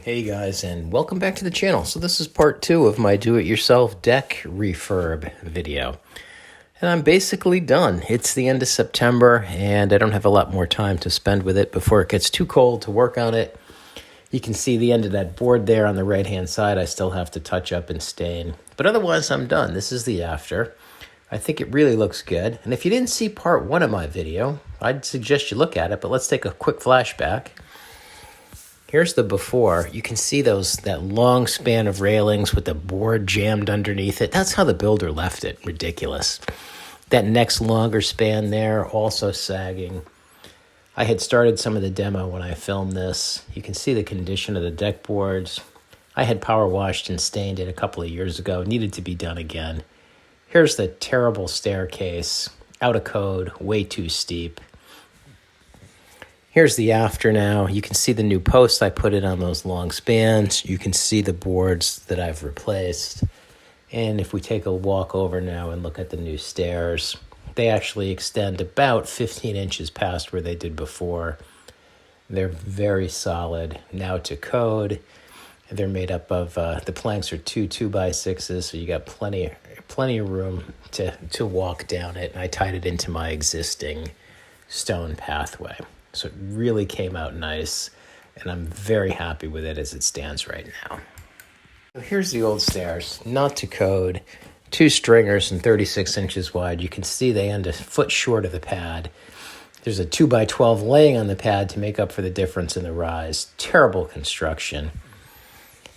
Hey guys, and welcome back to the channel. So this is part 2 of my do-it-yourself deck refurb video. And I'm basically done. It's the end of September, and I don't have a lot more time to spend with it before it gets too cold to work on it. You can see the end of that board there on the right-hand side. I still have to touch up and stain. But otherwise, I'm done. This is the after. I think it really looks good. And if you didn't see part 1 of my video, I'd suggest you look at it, but let's take a quick flashback. Here's the before. You can see that long span of railings with the board jammed underneath it. That's how the builder left it. Ridiculous. That next longer span there, also sagging. I had started some of the demo when I filmed this. You can see the condition of the deck boards. I had power washed and stained it a couple of years ago. It needed to be done again. Here's the terrible staircase. Out of code, way too steep. Here's the after now. You can see the new posts I put in on those long spans. You can see the boards that I've replaced. And if we take a walk over now and look at the new stairs, they actually extend about 15 inches past where they did before. They're very solid, now to code. They're made up of, the planks are 2x6s, so you got plenty of room to walk down it. And I tied it into my existing stone pathway. So it really came out nice, and I'm very happy with it as it stands right now. So here's the old stairs, not to code, 2 stringers and 36 inches wide. You can see they end a foot short of the pad. There's a 2x12 laying on the pad to make up for the difference in the rise. Terrible construction.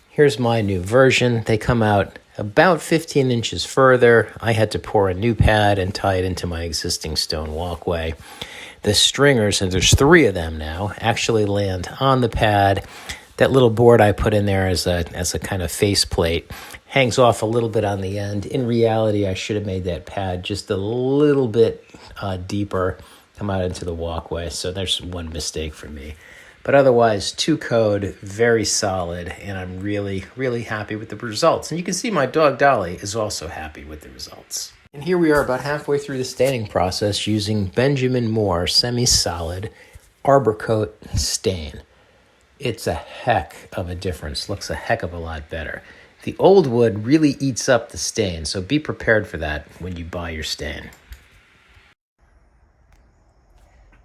Here's my new version. They come out about 15 inches further. I had to pour a new pad and tie it into my existing stone walkway. The stringers, and there's 3 of them now, actually land on the pad. That little board I put in there as a kind of faceplate hangs off a little bit on the end. In reality, I should have made that pad just a little bit deeper, come out into the walkway. So there's one mistake for me. But otherwise, to code, very solid, and I'm really, really happy with the results. And you can see my dog Dolly is also happy with the results. And here we are about halfway through the staining process using Benjamin Moore semi-solid Arbor Coat stain. It's a heck of a difference, looks a heck of a lot better. The old wood really eats up the stain, so be prepared for that when you buy your stain.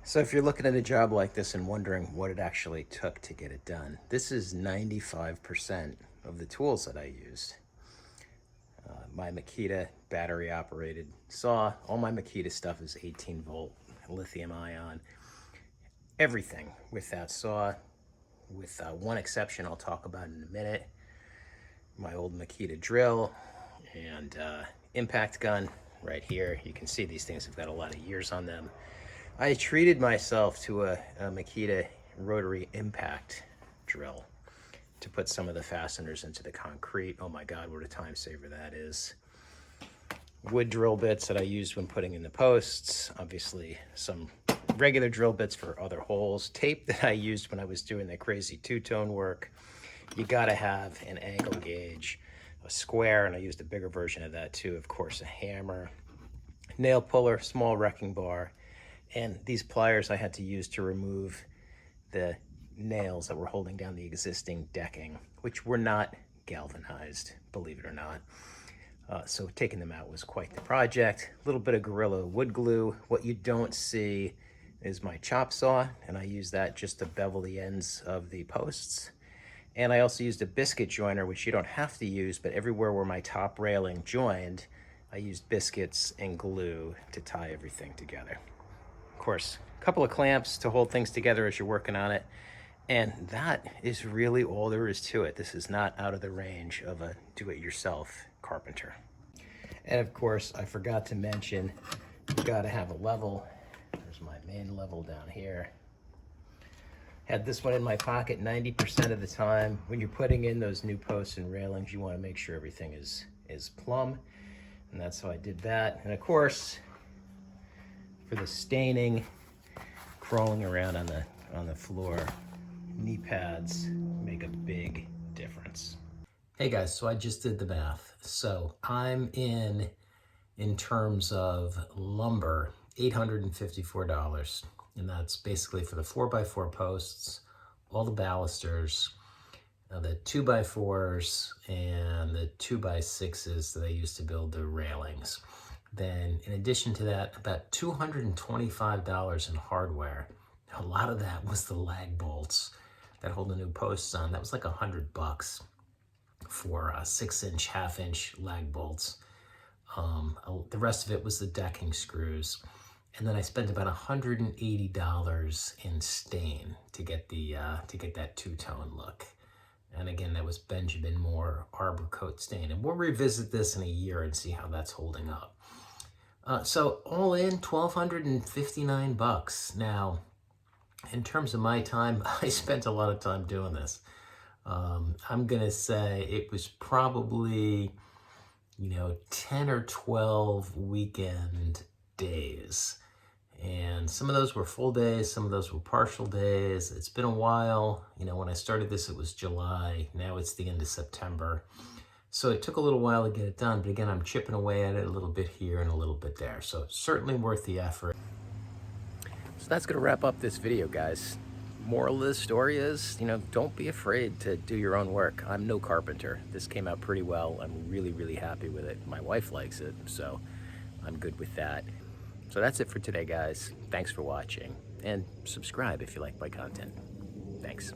So if you're looking at a job like this and wondering what it actually took to get it done, this is 95% of the tools that I used. My Makita battery operated saw. All my Makita stuff is 18 volt lithium ion. Everything with that saw, with one exception I'll talk about in a minute. My old Makita drill and impact gun right here. You can see these things have got a lot of years on them. I treated myself to a Makita rotary impact drill to put some of the fasteners into the concrete. Oh my God, what a time saver that is. Wood drill bits that I used when putting in the posts. Obviously some regular drill bits for other holes. Tape that I used when I was doing the crazy two-tone work. You gotta have an angle gauge, a square, and I used a bigger version of that too. Of course, a hammer, nail puller, small wrecking bar, and these pliers I had to use to remove the nails that were holding down the existing decking, which were not galvanized, believe it or not. So taking them out was quite the project. A little bit of Gorilla wood glue. What you don't see is my chop saw, and I use that just to bevel the ends of the posts. And I also used a biscuit joiner, which you don't have to use, but everywhere where my top railing joined, I used biscuits and glue to tie everything together. Of course, a couple of clamps to hold things together as you're working on it. And that is really all there is to it. This is not out of the range of a do-it-yourself carpenter. And of course, I forgot to mention, you gotta have a level. There's my main level down here. Had this one in my pocket 90% of the time. When you're putting in those new posts and railings, you wanna make sure everything is plumb. And that's how I did that. And of course, for the staining, crawling around on the floor, knee pads make a big difference. Hey guys, so I just did the math. So I'm in terms of lumber, $854. And that's basically for the 4x4 posts, all the balusters, the 2x4s and the 2x6s that I used to build the railings. Then in addition to that, about $225 in hardware. A lot of that was the lag bolts that hold the new posts on. That was like $100 for 6-inch, half-inch lag bolts. The rest of it was the decking screws. And then I spent about $180 in stain to get that two-tone look. And again, that was Benjamin Moore Arbor Coat stain. And we'll revisit this in a year and see how that's holding up. So all in, $1,259. Now, in terms of my time, I spent a lot of time doing this. I'm gonna say it was probably, 10 or 12 weekend days. And some of those were full days, some of those were partial days. It's been a while. When I started this, it was July. Now it's the end of September. So it took a little while to get it done. But again, I'm chipping away at it a little bit here and a little bit there. So certainly worth the effort. So that's going to wrap up this video, guys. Moral of the story is, don't be afraid to do your own work. I'm no carpenter. This came out pretty well. I'm really, really happy with it. My wife likes it, so I'm good with that. So that's it for today, guys. Thanks for watching. And subscribe if you like my content. Thanks.